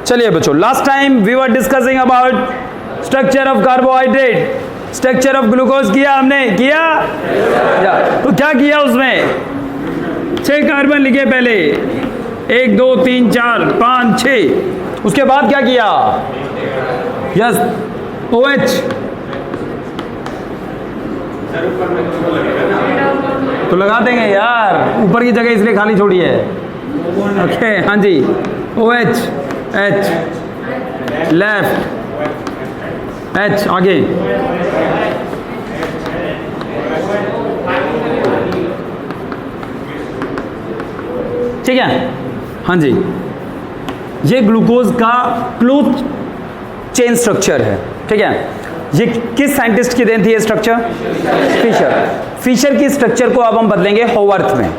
चलिए बच्चों, last time we were discussing about structure of carbohydrate, structure of glucose किया हमने, किया तो क्या किया उसमें 6 कार्बन लिखे पहले, 1 2 3 4 5 6। उसके बाद क्या किया, यस OH तो लगा देंगे यार, ऊपर की जगह इसलिए खाली छोड़ी है। ओके हाँ जी, OH H लेफ्ट H आगे, ठीक है हाँ जी। ये ग्लूकोज का क्लोज चेन स्ट्रक्चर है, ठीक है। ये किस साइंटिस्ट की देन थी ये स्ट्रक्चर, फिशर की स्ट्रक्चर को अब हम बदलेंगे होवर्थ में।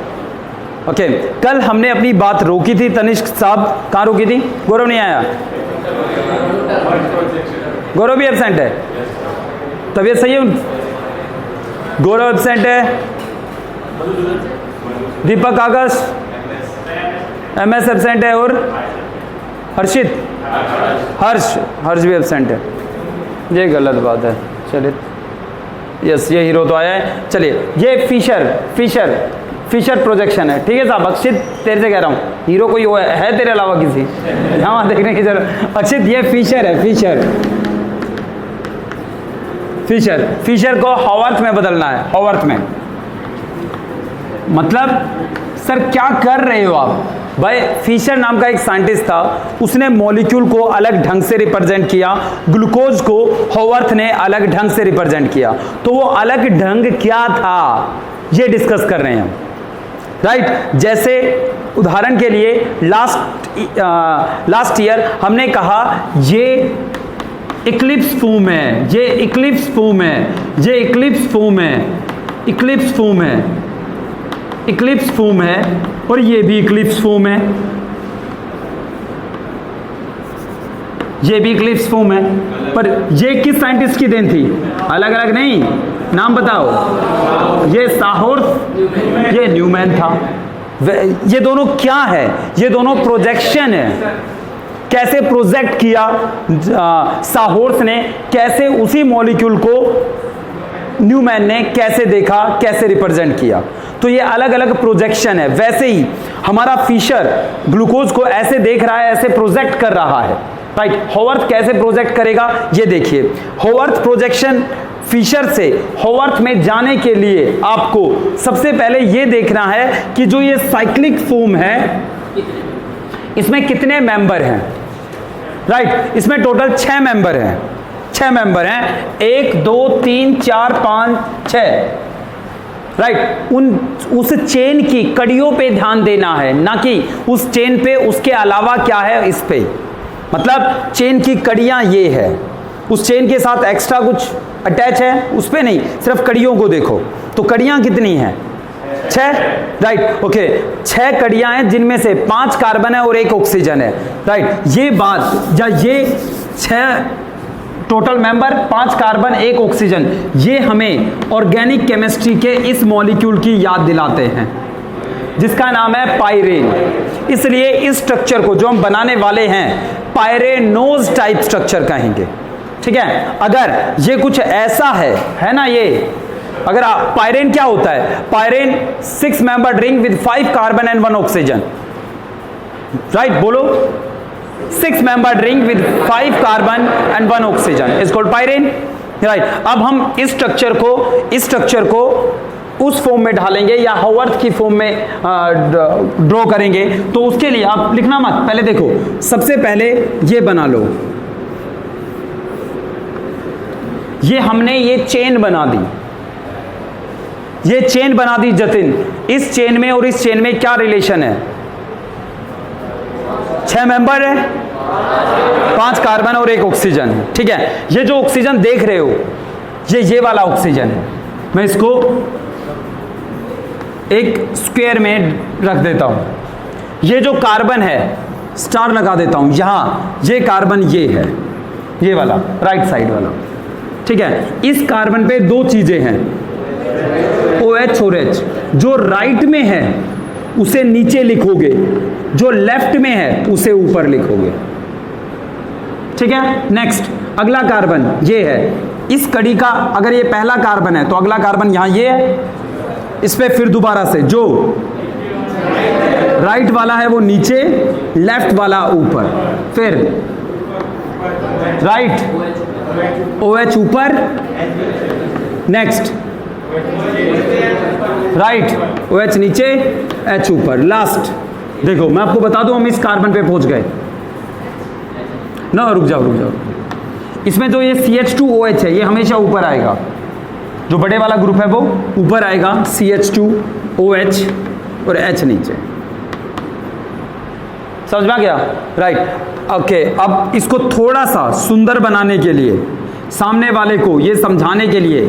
ओके कल हमने अपनी बात रोकी थी, तनिष्क साहब कहाँ रोकी थी, गौरव नहीं आया, गौरव भी एब्सेंट है, तबीयत सही है, गौरव एब्सेंट है, दीपक आकाश MS एब्सेंट है, और हर्षित हर्ष भी एब्सेंट है। ये गलत बात है, चलिए यस ये हीरो तो आया है। चलिए ये फिशर प्रोजेक्शन है, ठीक है साहब। अक्षित तेरे से कह रहा हूँ, हीरो कोई है तेरे अलावा किसी, यहाँ देखने की जरूरत। अक्षित ये फिशर है, फिशर को होवर्थ में बदलना है, होवर्थ में। मतलब सर क्या कर रहे हो आप भाई, फिशर नाम का एक साइंटिस्ट था, उसने मॉलिक्यूल को अलग ढंग से रिप्रेजेंट किया, ग्लूकोज को होवर्थ ने अलग ढंग से रिप्रेजेंट किया। तो वो अलग ढंग क्या था ये डिस्कस कर रहे हैं हम, राइट। जैसे उदाहरण के लिए लास्ट ईयर हमने कहा ये इक्लिप्स फॉर्म है, ये इक्लिप्स फॉर्म है, ये इक्लिप्स फॉर्म है, इक्लिप्स फॉर्म है, इक्लिप्स फॉर्म है, और ये भी इक्लिप्स फॉर्म है, ये भी इक्लिप्स फॉर्म है। पर ये किस साइंटिस्ट की देन थी, अलग अलग नहीं, नाम बताओ। ये साहोर्थ, ये न्यूमैन था। ये दोनों क्या है, ये दोनों प्रोजेक्शन है। कैसे प्रोजेक्ट किया साहोर्थ ने, कैसे उसी मॉलिक्यूल को न्यूमैन ने कैसे देखा, कैसे रिप्रेजेंट किया, तो ये अलग अलग प्रोजेक्शन है। वैसे ही हमारा फिशर ग्लूकोज को ऐसे देख रहा है, ऐसे प्रोजेक्ट कर रहा है, राइट। होवर्थ कैसे प्रोजेक्ट करेगा ये देखिए। होवर्थ प्रोजेक्शन, फिशर से होवर्थ में जाने के लिए आपको सबसे पहले ये देखना है कि जो ये साइक्लिक फॉर्म है इसमें कितने मेंबर हैं, राइट। इसमें टोटल 6 मेंबर हैं, 6 मेंबर हैं, 1 2 3 4 5 6, राइट। उस चेन की कड़ियों पे ध्यान देना है, ना कि उस चेन पे उसके अलावा क्या है इस पे। मतलब चेन की कड़ियां ये है, उस चेन के साथ एक्स्ट्रा कुछ अटैच है उस पे नहीं, सिर्फ कड़ियों को देखो। तो कड़ियां कितनी हैं, 6, राइट। ओके 6 कड़ियां हैं, जिनमें से 5 कार्बन है और 1 ऑक्सीजन है, राइट। ये बात या ये 6 टोटल मेंबर, 5 कार्बन 1 ऑक्सीजन, ये हमें ऑर्गेनिक केमिस्ट्री के इस मॉलिक्यूल की याद दिलाते हैं जिसका नाम है पायरेन। इसलिए इस स्ट्रक्चर को जो हम बनाने वाले हैं पायरेनोज टाइप स्ट्रक्चर कहेंगे, ठीक है। अगर ये कुछ ऐसा है ना, ये अगर पायरेन क्या होता है, pyran 6 member ring with 5 carbon and 1 oxygen, right. बोलो 6 member ring with 5 carbon and 1 oxygen is called pyran, right. अब हम इस स्ट्रक्चर को उस फॉर्म में ढालेंगे या होवर्थ की फॉर्म में ड्रॉ करेंगे। तो उसके लिए आप लिखना मत, पहले देखो, सबसे पहले ये बना लो, ये हमने ये चेन बना दी, ये चेन बना दी जतिन। इस चेन में और इस चेन में क्या रिलेशन है, 6 मेंबर है, 5 कार्बन और 1 ऑक्सीजन है, ठीक है। ये जो ऑक्सीजन देख रहे हो ये वाला ऑक्सीजन है। मैं इसको एक स्क्वायर में रख देता हूं। ये जो कार्बन है स्टार लगा देता हूं यहां, ये कार्बन ये है, ये वाला राइट साइड वाला, ठीक है। इस कार्बन पे 2 चीजें हैं, OH और H। जो राइट में है उसे नीचे लिखोगे, जो लेफ्ट में है उसे ऊपर लिखोगे, ठीक है। नेक्स्ट अगला कार्बन ये है, इस कड़ी का अगर ये पहला कार्बन है तो अगला कार्बन यहां ये है, इस पे फिर दोबारा से जो राइट वाला है वो नीचे, लेफ्ट वाला ऊपर, फिर राइट OH ऊपर, नेक्स्ट राइट OH नीचे, H ऊपर, लास्ट। देखो मैं आपको बता दूं हम इस कार्बन पे पहुंच गए ना, रुक जाओ। इसमें जो ये CH2OH है ये हमेशा ऊपर आएगा, जो बड़े वाला ग्रुप है वो ऊपर आएगा, CH2OH और H नीचे। समझ में आ गया? Right okay. अब इसको थोड़ा सा सुंदर बनाने के लिए, सामने वाले को ये समझाने के लिए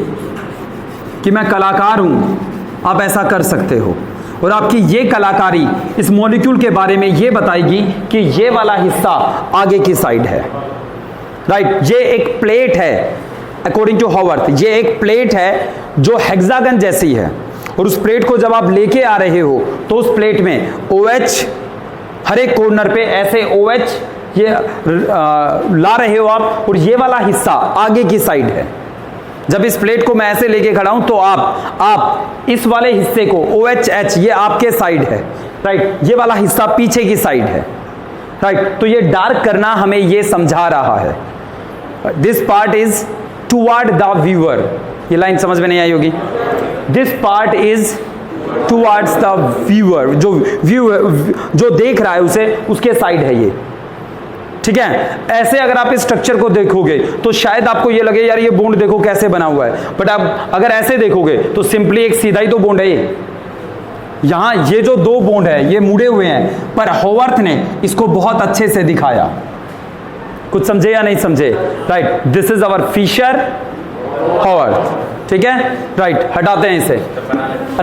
कि मैं कलाकार हूं, आप ऐसा कर सकते हो, और आपकी ये कलाकारी इस मॉलिक्यूल के बारे में ये बताएगी कि ये वाला हिस्सा आगे की साइड है। राइट ये एक प्लेट है, अकॉर्डिंग टू हॉवर्थ ये एक प्लेट है जो हेक्सागन जैसी है, और उस प्लेट को जब आप लेके आ रहे हो तो उस प्लेट में OH हर एक कॉर्नर पे ऐसे OH ये ला रहे हो आप, और ये वाला हिस्सा आगे की साइड है। जब इस प्लेट को मैं ऐसे लेके खड़ा हूं तो आप इस वाले हिस्से को OH ये आपके साइड है, राइट, ये वाला हिस्सा पीछे की साइड है, राइट। तो ये डार्क करना हमें ये समझा रहा है, this part is toward the viewer. ये लाइन समझ में नहीं आई होगी, this part is towards the viewer, जो देख रहा है उसे, उसके साइड है ये, ठीक है। ऐसे अगर आप इस स्ट्रक्चर को देखोगे तो शायद आपको ये लगे यार ये बॉन्ड देखो कैसे बना हुआ है, बट आप अगर ऐसे देखोगे तो सिंपली एक सीधा ही तो बॉन्ड है ये। यहां ये जो दो बॉन्ड है ये मुड़े हुए हैं, पर हॉवर्थ ने इसको बहुत अच्छे से दिखाया। कुछ समझे या नहीं समझे? Right, this is our Fischer Haworth, ठीक है। राइट, हटाते हैं इसे।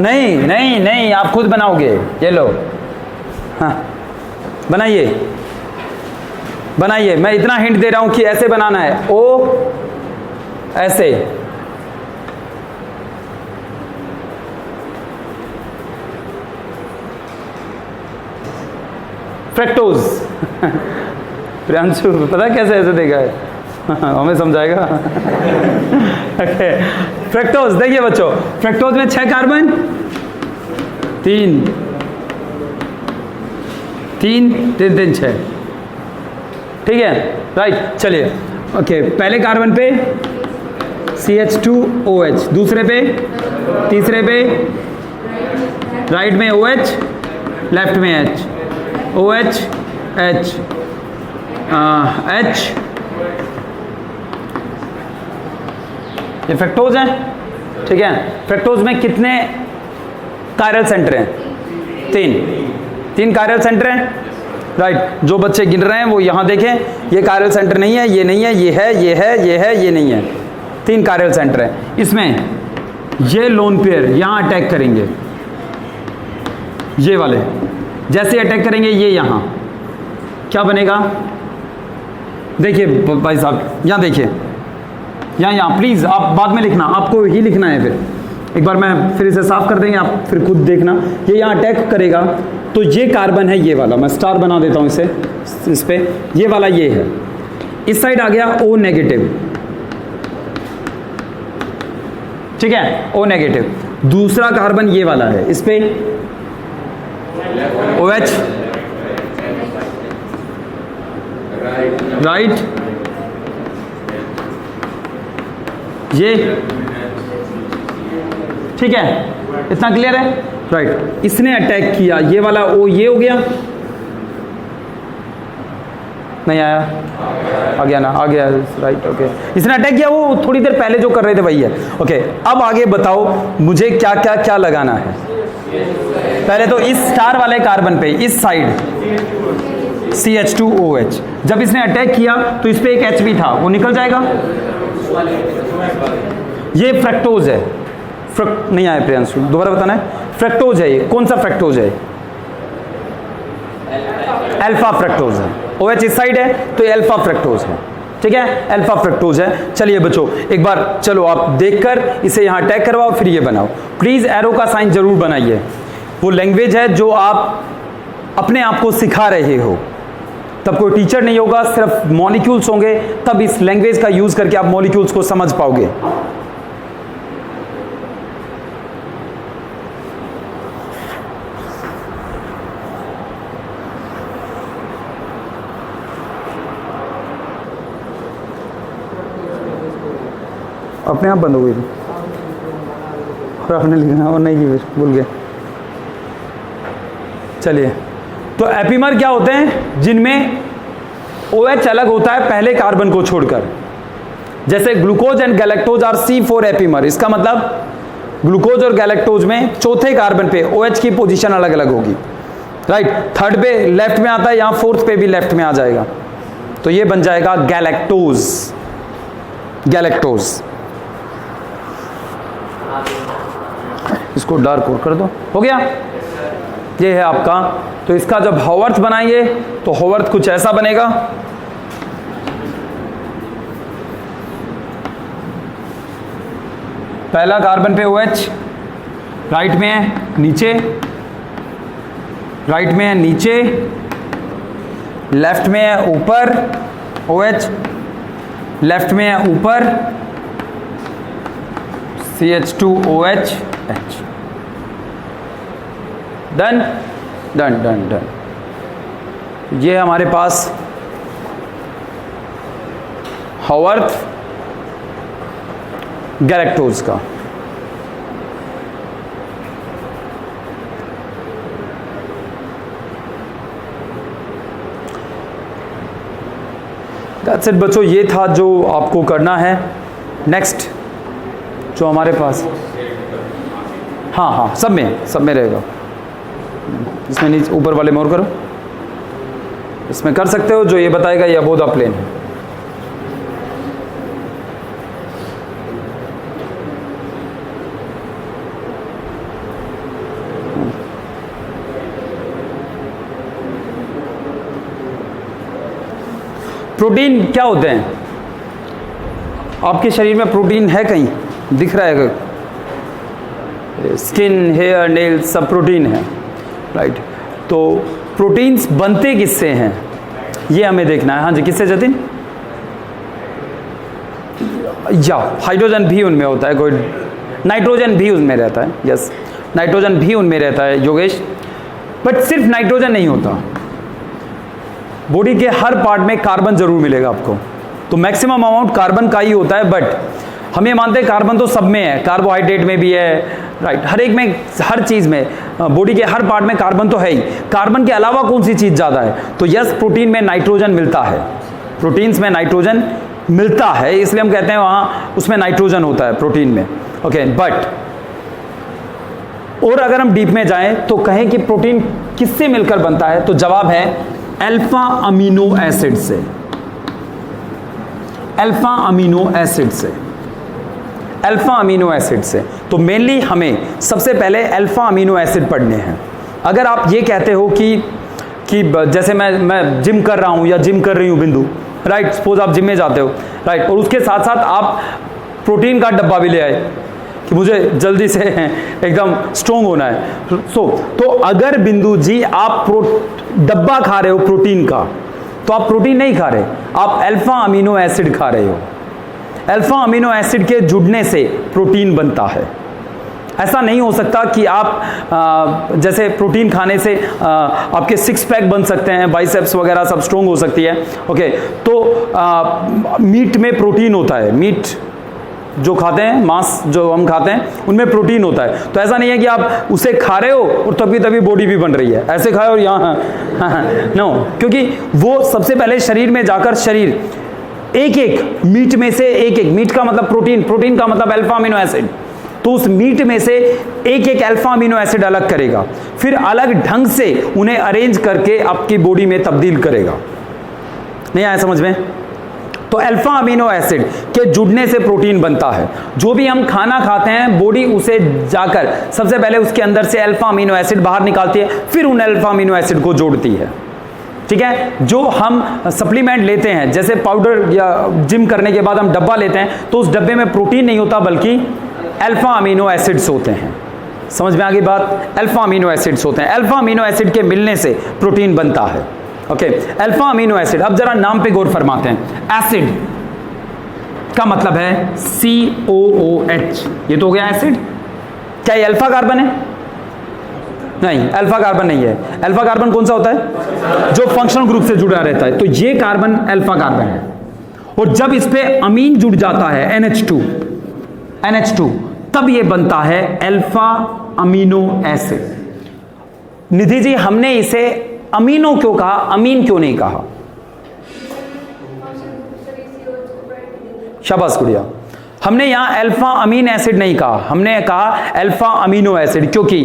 नहीं नहीं नहीं, आप खुद बनाओगे, ये लो, हाँ बनाइए बनाइए। मैं इतना हिंट दे रहा हूं कि ऐसे बनाना है, ओ ऐसे, फ्रैक्टोज। प्रियांशु पता है कैसे ऐसे देखा है? हमें समझाएगा। फ्रैक्टोज देखिए बच्चों, फ्रैक्टोज में 6 कार्बन, 3 3 3 3 6, ठीक है। राइट, चलिए ओके। पहले कार्बन पे CH2OH, दूसरे पे, तीसरे पे, राइट में OH, लेफ्ट में H, OH H H, ये फ्रैक्टोज है, ठीक है। फ्रैक्टोज में कितने कायरल सेंटर हैं? 3 कायरल सेंटर हैं, राइट। जो बच्चे गिन रहे हैं वो यहां देखें, ये कायरल सेंटर नहीं है, ये नहीं है, ये है, ये है, ये है, ये नहीं है, 3 कायरल सेंटर है। इसमें ये लोन पेयर यहां अटैक करेंगे, ये वाले जैसे अटैक करेंगे ये यहां, क्या बनेगा? देखिए भाई साहब, यहां देखिए, यहाँ प्लीज आप बाद में लिखना, आपको ही लिखना है। फिर एक बार मैं फिर इसे साफ कर देंगे, आप फिर खुद देखना। ये यहाँ अटैक करेगा तो ये कार्बन है, ये वाला, मैं स्टार बना देता हूँ इसे, इस पे ये वाला ये है, इस साइड आ गया O नेगेटिव, ठीक है, O नेगेटिव। दूसरा कार्बन ये वाला है, इस पे OH, राइट, ये, ठीक है, इतना क्लियर है? राइट, इसने अटैक किया, ये वाला O ये हो गया, नहीं आया, आ गया ना, आ गया, राइट ओके। इसने अटैक किया, वो थोड़ी देर पहले जो कर रहे थे वही है, ओके। अब आगे बताओ मुझे क्या क्या क्या लगाना है। पहले तो इस स्टार वाले कार्बन पे इस साइड CH2OH, जब इसने अटैक किया तो इस पे एक H भी था, वो निकल जाएगा। ये फ्रैक्टोज है, नहीं आया प्रियांशु, दोबारा बताना है। फ्रैक्टोज है, ये कौन सा फ्रैक्टोज है? अल्फा फ्रैक्टोज है। OH इस साइड है तो ये अल्फा फ्रैक्टोज है, ठीक है, अल्फा फ्रैक्टोज है। चलिए बच्चों एक बार चलो आप देखकर इसे यहां अटैक करवाओ, फिर ये बनाओ। प्लीज एरो का साइन जरूर बनाइए, वो लैंग्वेज है जो आप अपने आप को सिखा रहे हो, तब कोई टीचर नहीं होगा, सिर्फ मॉलिक्यूल्स होंगे, तब इस लैंग्वेज का यूज करके आप मॉलिक्यूल्स को समझ पाओगे। अपने आप बंद हो गई थी और आपने लिखा और नहीं की, फिर भूल गए। चलिए, तो एपीमर क्या होते हैं? जिनमें OH अलग होता है पहले कार्बन को छोड़कर, जैसे glucose and galactose are C4 epimer. इसका मतलब ग्लूकोज और गैलेक्टोज में चौथे कार्बन पे OH की पोजीशन अलग अलग होगी, राइट। थर्ड पे लेफ्ट में आता है, यहां फोर्थ पे भी लेफ्ट में आ जाएगा, तो ये बन जाएगा गैलेक्टोज। गैलेक्टोज, इसको डार्क कोड कर दो, हो गया। ये है आपका, तो इसका जब हॉवर्थ बनाएंगे तो हॉवर्थ कुछ ऐसा बनेगा। पहला कार्बन पे OH, राइट में है नीचे, राइट में है नीचे, लेफ्ट में है ऊपर OH, लेफ्ट में है ऊपर CH2OH H। Done done done done. ये हमारे पास हॉवर्थ गैलेक्टोज का। दैट्स इट बच्चों, ये था जो आपको करना है। नेक्स्ट जो हमारे पास, हाँ हाँ सब में रहेगा। इसमें नीचे ऊपर वाले में और करो, इसमें कर सकते हो। जो ये बताएगा ये अबोव द प्लेन है। प्रोटीन क्या होते हैं? आपके शरीर में प्रोटीन है कहीं दिख रहा है? स्किन, हेयर, नेल सब प्रोटीन है, राइट। तो प्रोटीन्स बनते किससे हैं ये हमें देखना है। हाँ जी, किससे जतिन? या हाइड्रोजन भी उनमें होता है, कोई नाइट्रोजन भी उनमें रहता है। यस, नाइट्रोजन भी उनमें रहता है योगेश। बट सिर्फ नाइट्रोजन नहीं होता, बॉडी के हर पार्ट में कार्बन जरूर मिलेगा आपको। तो मैक्सिमम अमाउंट कार्बन का ही होता है, बट हम ये मानते हैं कार्बन तो सब में है, कार्बोहाइड्रेट में भी है, राइट। हर एक में, हर चीज में, बॉडी के हर पार्ट में कार्बन तो है ही। कार्बन के अलावा कौन सी चीज ज्यादा है? तो यस, प्रोटीन में नाइट्रोजन मिलता है, प्रोटीन्स में नाइट्रोजन मिलता है, इसलिए हम कहते हैं वहां उसमें नाइट्रोजन होता है प्रोटीन में। ओके, बट और अगर हम डीप में जाएं तो कहें कि प्रोटीन किससे मिलकर बनता है, तो जवाब है अल्फा अमीनो एसिड से। अल्फा अमीनो एसिड से, अल्फा अमीनो एसिड से। तो मेनली हमें सबसे पहले अल्फा अमीनो एसिड पढ़ने हैं। अगर आप ये कहते हो कि जैसे मैं जिम कर रहा हूं या जिम कर रही हूं बिंदु, राइट, सपोज आप जिम में जाते हो, राइट, और उसके साथ साथ आप प्रोटीन का डब्बा भी ले आए कि मुझे जल्दी से एकदम स्ट्रोंग होना है। तो अगर बिंदु जी आप डब्बा खा रहे हो प्रोटीन का, तो आप प्रोटीन नहीं खा रहे, आप अल्फा अमीनो एसिड खा रहे हो। अल्फा अमीनो एसिड के जुड़ने से प्रोटीन बनता है। ऐसा नहीं हो सकता कि आप जैसे प्रोटीन खाने से आपके सिक्स पैक बन सकते हैं, बाइसेप्स वगैरह सब स्ट्रोंग हो सकती है। ओके, तो मीट में प्रोटीन होता है, मीट जो खाते हैं, मांस जो हम खाते हैं, उनमें प्रोटीन होता है। तो ऐसा नहीं है कि आप उसे खा रहे हो और तभी बॉडी भी बन रही है, ऐसे खाए और यहाँ नो, क्योंकि वो सबसे पहले शरीर में जाकर शरीर एक मीट में से एक मीट का मतलब प्रोटीन का मतलब अल्फा अमीनो एसिड, तो उस मीट में से एक अल्फा अमीनो एसिड अलग करेगा, फिर अलग ढंग से उन्हें अरेंज करके आपकी बॉडी में तब्दील करेगा। नहीं आया समझ में? तो अल्फा अमीनो एसिड के जुड़ने से प्रोटीन बनता है। जो भी हम खाना खाते हैं, बॉडी उसे जाकर सबसे पहले उसके अंदर से अल्फा अमीनो एसिड बाहर निकालती है, फिर उन अल्फा अमीनो एसिड को जोड़ती है। ठीक है, जो हम सप्लीमेंट लेते हैं, जैसे पाउडर या जिम करने के बाद हम डब्बा लेते हैं, तो उस डब्बे में प्रोटीन नहीं होता बल्कि अल्फा अमीनो एसिड्स होते हैं। समझ में आ गई बात? अल्फा अमीनो एसिड्स होते हैं। अल्फा अमीनो एसिड के मिलने से प्रोटीन बनता है। Okay, alpha amino acid. अब जरा नाम पे गौर फरमाते हैं। एसिड का मतलब है COOH, ये तो हो गया एसिड। क्या ये अल्फा कार्बन है? नहीं, अल्फा कार्बन नहीं है। अल्फा कार्बन कौन सा होता है? जो फंक्शनल ग्रुप से जुड़ा रहता है। तो ये कार्बन अल्फा कार्बन है, और जब इस पे अमीन जुड़ जाता है NH2, तब ये बनता है alpha amino acid. Nidhi ji, हमने इसे अमीनो क्यों कहा, अमीन क्यों नहीं कहा? शाबाश गुड़िया। हमने यहां अल्फा अमीन एसिड नहीं कहा, हमने कहा अल्फा अमीनो एसिड, क्योंकि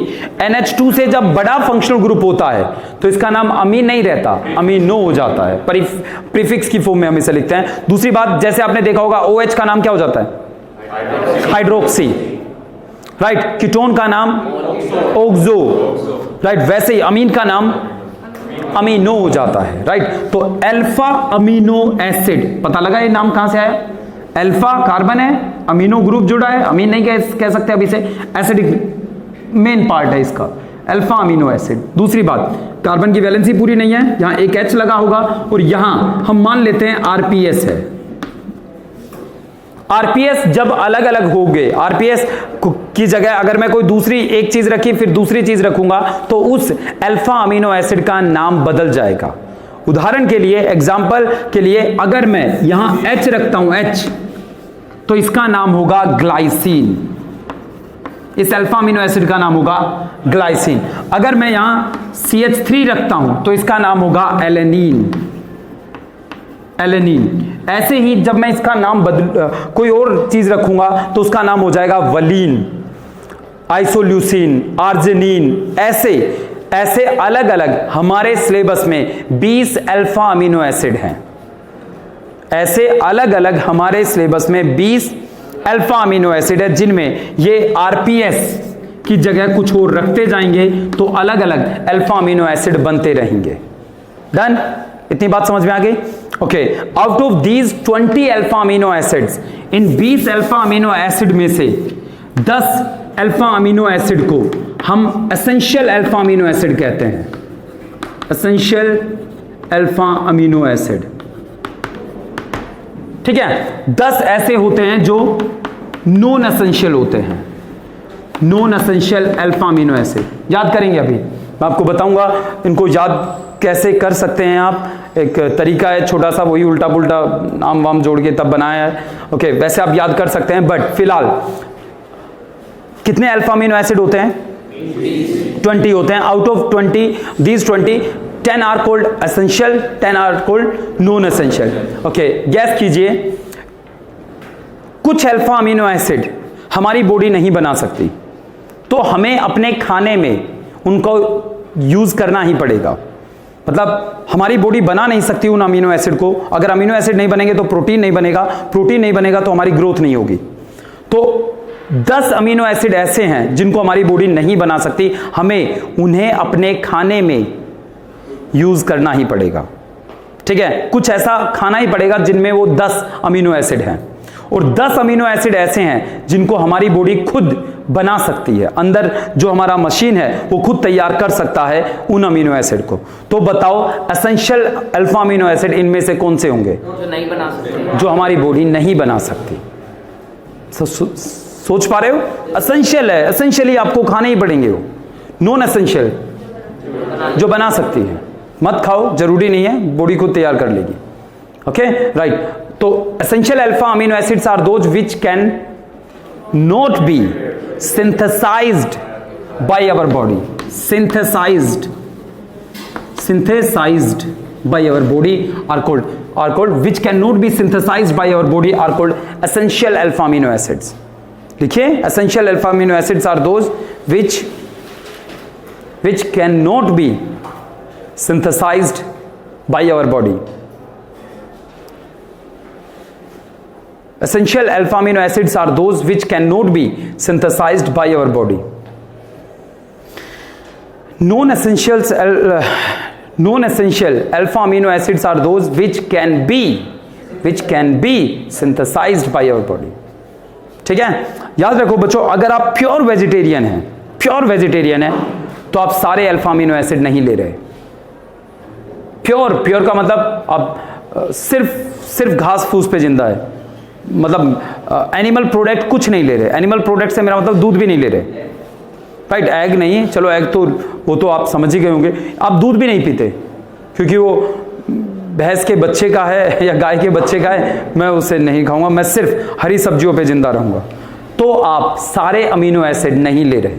NH2 से जब बड़ा फंक्शनल ग्रुप होता है तो इसका नाम अमीन नहीं रहता, अमीनो हो जाता है। प्रीफिक्स की फॉर्म में हम इसे लिखते हैं। दूसरी बात, जैसे आपने देखा होगा OH का नाम क्या हो जाता है? Hydroxy, right. कीटोन का नाम ऑक्सो, राइट। वैसे ही अमीन का नाम अमीनो हो जाता है, राइट। तो अल्फा अमीनो एसिड, पता लगा ये नाम कहां से आया? अल्फा कार्बन है, अमीनो ग्रुप जुड़ा है, अमीन नहीं कह सकते अब इसे, एसिडिक मेन पार्ट है इसका, अल्फा अमीनो एसिड। दूसरी बात, कार्बन की वैलेंसी पूरी नहीं है, यहां एक H लगा होगा, और यहां हम मान लेते हैं RPS है। RPS जब अलग अलग हो गए, RPS की जगह अगर मैं कोई दूसरी एक चीज रखी फिर दूसरी चीज रखूंगा तो उस अल्फा अमीनो एसिड का नाम बदल जाएगा। उदाहरण के लिए, एग्जाम्पल के लिए, अगर मैं यहां H रखता हूं H, तो इसका नाम होगा ग्लाइसिन। इस अल्फा अमीनो एसिड का नाम होगा ग्लाइसिन। अगर मैं यहां CH3 रखता हूं तो इसका नाम होगा एलेनिन। ऐसे ही जब मैं इसका नाम कोई और चीज रखूंगा तो उसका नाम हो जाएगा वलीन, आइसोल्यूसिन, आर्जिनिन। ऐसे अलग अलग हमारे सिलेबस में 20 अल्फा अमीनो एसिड हैं। ऐसे अलग अलग हमारे सिलेबस में 20 अल्फा अमीनो एसिड है, जिनमें ये RPS की जगह कुछ और रखते जाएंगे तो अलग अलग अल्फा अमीनो एसिड बनते रहेंगे। डन? इतनी बात समझ में आ गई? Okay, out of these 20 alpha amino acids, in 20 alpha amino acid में से 10 अल्फा अमीनो एसिड को हम एसेंशियल अल्फा अमीनो एसिड कहते हैं। एसेंशियल अल्फा अमीनो एसिड, ठीक है। 10 ऐसे होते हैं जो नॉन एसेंशियल होते हैं, non essential alpha amino acid. याद करेंगे, अभी मैं आपको बताऊंगा इनको याद कैसे कर सकते हैं आप। एक तरीका है छोटा सा, वही उल्टा पुल्टा नाम वाम जोड़ के तब बनाया है। ओके, वैसे आप याद कर सकते हैं, बट फिलहाल कितने अल्फा अमीनो एसिड होते हैं? 20 होते हैं। Out of 20, these 20, 10 are called essential, 10 are called non essential. Okay, guess कीजिए, कुछ अल्फा अमीनो एसिड हमारी बॉडी नहीं बना सकती, तो हमें अपने खाने में उनको यूज करना ही पड़ेगा। मतलब हमारी बॉडी बना नहीं सकती उन अमीनो एसिड को। अगर अमीनो एसिड नहीं बनेंगे तो प्रोटीन नहीं बनेगा, प्रोटीन नहीं बनेगा तो हमारी ग्रोथ नहीं होगी। तो 10 अमीनो एसिड ऐसे हैं जिनको हमारी बॉडी नहीं बना सकती, हमें उन्हें अपने खाने में यूज करना ही पड़ेगा। ठीक है, कुछ ऐसा खाना ही पड़ेगा जिनमें वो 10 अमीनो एसिड हैं, और 10 अमीनो एसिड ऐसे हैं जिनको हमारी बॉडी खुद बना सकती है। अंदर जो हमारा मशीन है वो खुद तैयार कर सकता है उन अमीनो एसिड को। तो बताओ, एसेंशियल अल्फा अमीनो एसिड इनमें से कौन से होंगे? जो नहीं बना सकते, जो हमारी बॉडी नहीं बना सकती। सोच पा रहे हो? एसेंशियल है, एसेंशियली आपको खाने ही पड़ेंगे वो। नॉन एसेंशियल जो बना सकती है, मत खाओ, जरूरी नहीं है, बॉडी खुद तैयार कर लेगी। Okay, right. तो essential alpha amino acids are those which can not be synthesized by our body, synthesized by our body are called which cannot be synthesized by our body are called essential alpha amino acids. देखिए, essential alpha amino acids are those which cannot be synthesized by our body. Essential alpha amino acids are those which cannot be synthesized by our body. Non-essential alpha amino acids are those which can be synthesized by our body. ठीक है, याद रखो बच्चों, अगर आप pure vegetarian हैं तो आप सारे अल्फा अमीनो एसिड नहीं ले रहे। प्योर का मतलब अब सिर्फ घास फूस पे जिंदा है, मतलब एनिमल प्रोडक्ट कुछ नहीं ले रहे। एनिमल प्रोडक्ट से मेरा मतलब दूध भी नहीं ले रहे, राइट। एग नहीं है, चलो एग तो वो तो आप समझ ही गए होंगे। आप दूध भी नहीं पीते क्योंकि वो भैंस के बच्चे का है या गाय के बच्चे का है, मैं उसे नहीं खाऊंगा, मैं सिर्फ हरी सब्जियों पे जिंदा रहूंगा। तो आप सारे अमीनो एसिड नहीं ले रहे,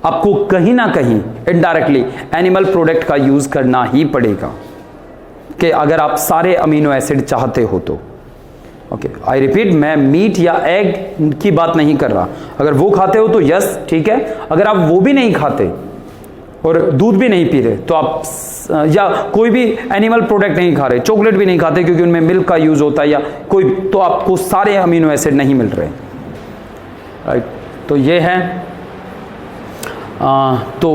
आपको कहीं ना कहीं इनडायरेक्टली एनिमल प्रोडक्ट का यूज करना ही पड़ेगा कि अगर आप सारे अमीनो एसिड चाहते हो तो। ओके, आई रिपीट, मैं मीट या एग की बात नहीं कर रहा। अगर वो खाते हो तो यस ठीक है, अगर आप वो भी नहीं खाते और दूध भी नहीं पी रहे तो आप, या कोई भी एनिमल प्रोडक्ट नहीं खा रहे, चॉकलेट भी नहीं खाते क्योंकि उनमें मिल्क का यूज होता है या कोई, तो आपको सारे अमीनो एसिड नहीं मिल रहे, राइट। तो ये है तो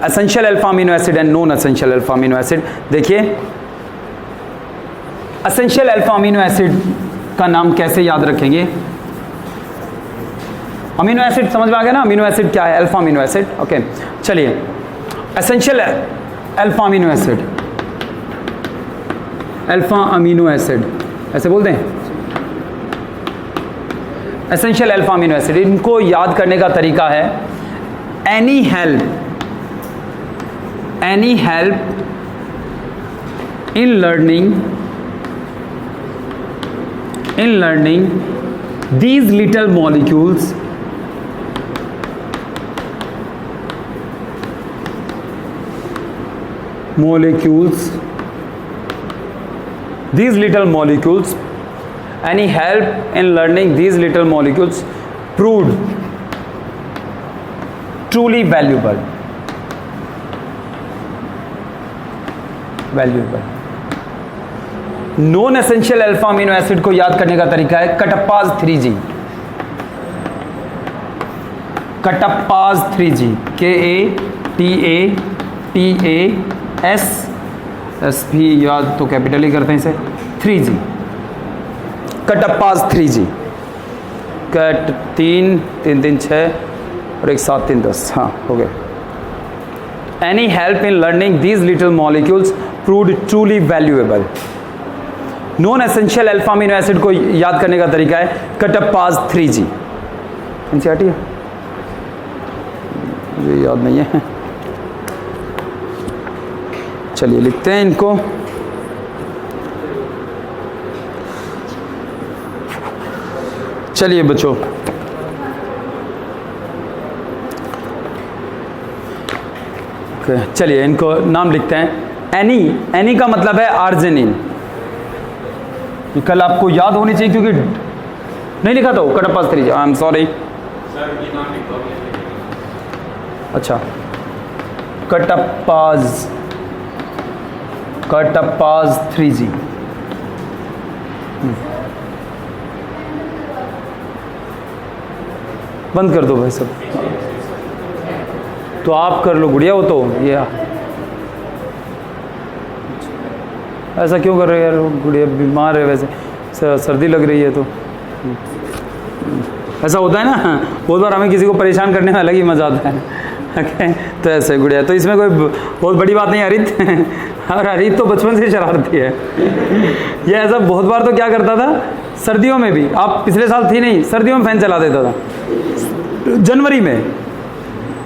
essential alpha amino acid and non essential alpha amino acid. देखिए, एसेंशियल अल्फा अमीनो एसिड का नाम कैसे याद रखेंगे? अमीनो एसिड समझ में आ गया ना, अमीनो एसिड क्या है, अल्फा अमीनो एसिड। ओके, चलिए, essential alpha amino acid, alpha amino acid ऐसे बोलते हैं, एसेंशियल अल्फा अमीनो एसिड। इनको याद करने का तरीका है any help in learning these little molecules any help in learning these little molecules proved truly valuable. Non essential alpha amino acid को याद करने का तरीका है कटप्पाज 3G, कटप्पाज 3G, KATAPAS भी याद तो कैपिटल ही करते हैं इसे, 3G, कटप्पाज 3G, कट 3 3 3 6 और 1 7 3 10, हाँ हो गया। Any help in learning these little molecules proved truly valuable. Non essential alpha amino acid को याद करने का तरीका है कटप्पाज 3G। एनसीईआरटी है, मुझे याद नहीं है, चलिए लिखते हैं इनको। चलिए बच्चों, चलिए इनको नाम लिखते हैं। एनी का मतलब है आर्जिनिन, कल आपको याद होनी चाहिए क्योंकि नहीं लिखा था कटप्पाज 3G, आई एम सॉरी। अच्छा, कटप्पाज 3G, बंद कर दो भाई सब, तो आप कर लो गुड़िया, वो तो ये ऐसा क्यों कर रहे हो यार, गुड़िया बीमार है, वैसे सर्दी लग रही है तो ऐसा होता है ना, बहुत बार हमें किसी को परेशान करने में अलग ही मजा आता है। ओके, तो ऐसे गुड़िया, तो इसमें कोई बहुत बड़ी बात नहीं। हरित और हरित तो बचपन से शरारती है, ये ऐसा बहुत बार तो क्या करता था, सर्दियों में भी, आप पिछले साल थी नहीं, सर्दियों में फैन चला देता था, जनवरी में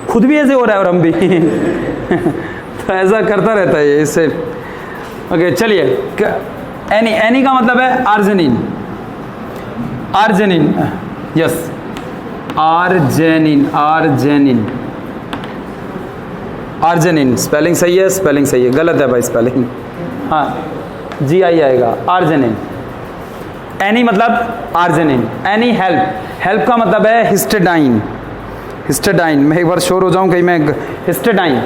खुद भी ऐसे हो रहा है और हम भी तो ऐसा करता रहता है इससे। ओके, चलिए, एनी का मतलब है आर्जिनिन, यस, आर्जिनिन, स्पेलिंग सही है, गलत है भाई स्पेलिंग, हाँ GI आएगा, आर्जिनिन। एनी मतलब आर्जिनिन। एनी हेल्प का मतलब है हिस्टेडाइन, मैं एक बार श्योर हो जाऊं कहीं मैं, हिस्टेडाइन,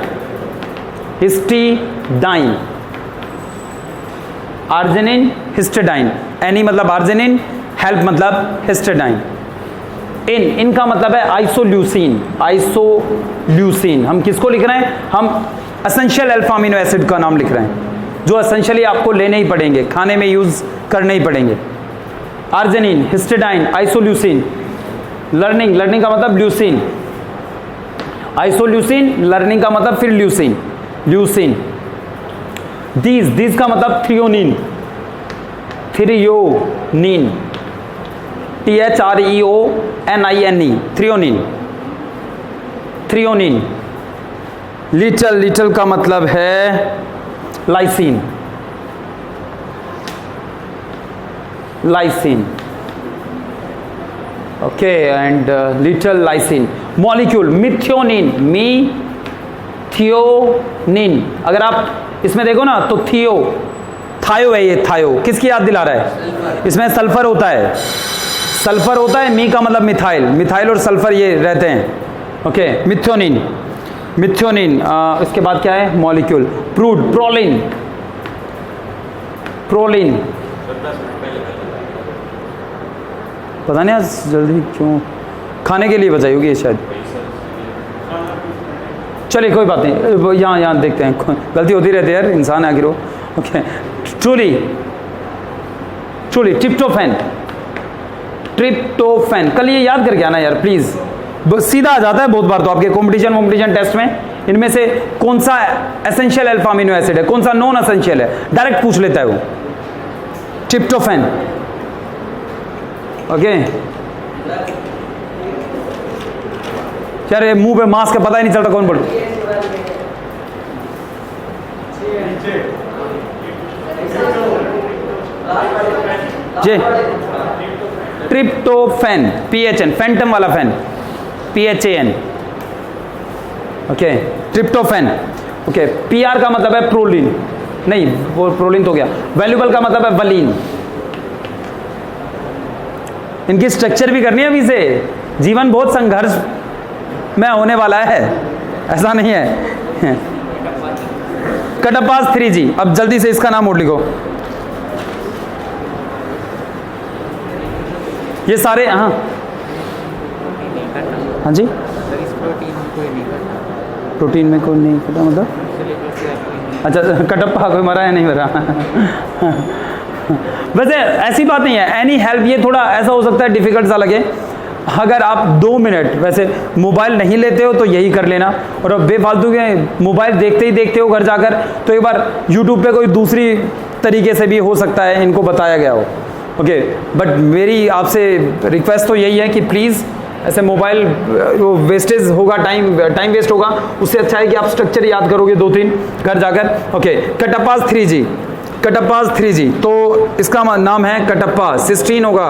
आर्जिनिन, हिस्टेडाइन। एनी मतलब आर्जिनिन, हेल्प मतलब हिस्टेडाइन। इनका मतलब है आइसोल्यूसिन। हम किसको लिख रहे हैं? हम एसेंशियल अल्फा अमीनो एसिड का नाम लिख रहे हैं, जो एसेंशियली आपको लेने ही पड़ेंगे, खाने में यूज करने ही पड़ेंगे। Arginine, हिस्टेडाइन, isoleucine. लर्निंग का मतलब ल्यूसिन, आइसोल्यूसिन, लर्निंग का मतलब फिर ल्यूसिन। दीज का मतलब threonine, threonine, THREONINE, threonine, threonine. Little का मतलब है lysine, lysine, okay, and little lysine. Molecule methionine, methionine, अगर आप इसमें देखो ना तो थियो, थायो है, ये थायो किसकी याद दिला रहा है? इसमें सल्फर होता है, सल्फर होता है। मी का मतलब मिथाइल, मिथाइल और सल्फर ये रहते हैं, ओके। Methionine, methionine. इसके बाद क्या है? मॉलिक्यूल प्रूड, प्रोलिन, प्रोलिन। पता नहीं आज जल्दी क्यों, खाने के लिए बचाई होगी शायद। चलिए कोई बात नहीं, यहाँ देखते हैं, गलती होती रहती है यार, इंसान आखिर वो, okay. Truly, truly, tryptophan, tryptophan. कल ये याद करके आना यार प्लीज, सीधा आ जाता है बहुत बार तो आपके कॉम्पिटिशन टेस्ट में। इनमें से कौन सा एसेंशियल अल्फा अमीनो एसिड है, कौन सा नॉन एसेंशियल है, डायरेक्ट पूछ लेता है वो। Tryptophan, okay. यार ये मुंह पे मास्क है, पता ही नहीं चलता कौन बोल। जी, ट्रिप्टोफैन, PHN, फैंटम वाला fan, PHAN, okay. Tryptophan, okay. PR का मतलब है प्रोलिन, नहीं वो प्रोलिन तो गया। वैल्यूबल का मतलब है वलीन। इनकी स्ट्रक्चर भी करनी है अभी से, जीवन बहुत संघर्ष में होने वाला है, ऐसा नहीं है। कटप्पास 3G, अब जल्दी से इसका नाम और लिखो। ये सारे, हाँ हाँ जी, प्रोटीन में कोई नहीं कटा मतलब, अच्छा कटप्पा कोई मरा है नहीं मरा। वैसे ऐसी बात नहीं है, एनी हेल्प, ये थोड़ा ऐसा हो सकता है डिफिकल्ट सा लगे। अगर आप 2 मिनट वैसे मोबाइल नहीं लेते हो तो यही कर लेना, और अब बेफालतू के मोबाइल देखते ही देखते हो घर जाकर तो एक बार यूट्यूब पे कोई दूसरी तरीके से भी हो सकता है इनको बताया गया हो, ओके। बट मेरी आपसे रिक्वेस्ट तो यही है कि प्लीज़ ऐसे मोबाइल वो वेस्टेज होगा, टाइम वेस्ट होगा, उससे अच्छा है कि आप स्ट्रक्चर याद करोगे 2-3 घर जाकर, ओके। कटप्पास 3G, कटप्पास 3G, तो इसका नाम है कटप्पा। सिस्टीन होगा,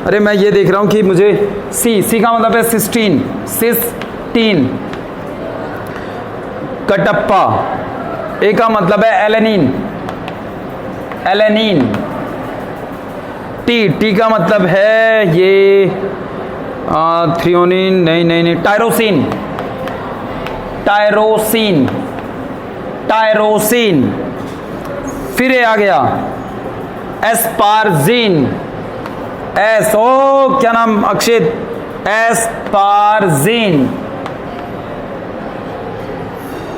अरे मैं ये देख रहा हूँ कि मुझे सी का मतलब है सिस्टीन, सिस्टीन। कटप्पा, ए का मतलब है एलेनिन, एलेनिन। टी का मतलब है ये थ्रियोनिन, नहीं, टायरोसिन, टायरोसिन, टायरोसिन। फिर ये आ गया एस्पारजीन, एस, ओ क्या नाम अक्षित, एस्पारजीन।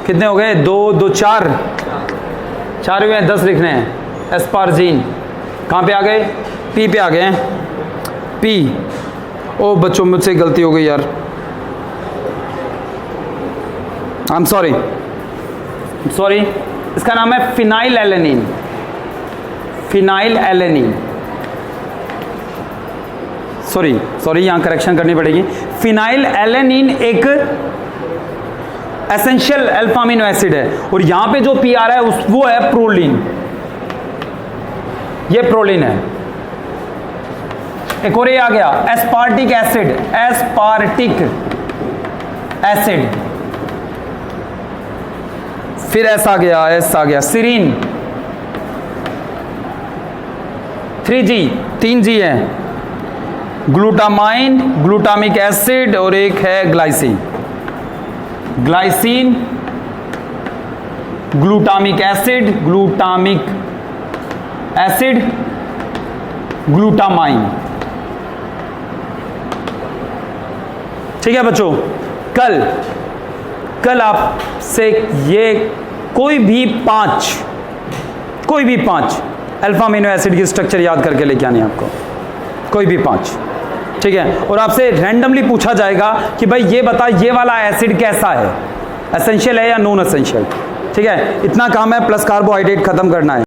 कितने हो गए? 2 2 4 4 हुए हैं, 10 लिखने हैं। एस्पारजीन कहाँ पे आ गए? पी पे आ गए हैं, पी। ओ बच्चों मुझसे गलती हो गई यार, आई एम सॉरी, सॉरी। इसका नाम है phenyl alanine, phenyl alanine. Sorry यहां करेक्शन करनी पड़ेगी। फिनाइल एलेनिन एक एसेंशियल अल्फा अमीनो एसिड है, और यहां पे जो पी आ रहा है वो है प्रोलिन, ये प्रोलिन है। एक और ये आ गया एस्पार्टिक एसिड, एस्पार्टिक एसिड। फिर एस आ गया सीरीन, 3G, 3G है। ग्लूटामाइन, ग्लूटामिक एसिड, और एक है glycine, glycine, glutamic acid, glutamic acid, glutamine. ठीक है बच्चों, कल आपसे ये कोई भी पांच अल्फा अमीनो एसिड की स्ट्रक्चर याद करके लेके आनी है आपको, कोई भी 5, ठीक है। और आपसे रैंडमली पूछा जाएगा कि भाई ये बता, ये वाला एसिड कैसा है, एसेंशियल है या नॉन एसेंशियल, ठीक है, इतना काम है, प्लस कार्बोहाइड्रेट खत्म करना है।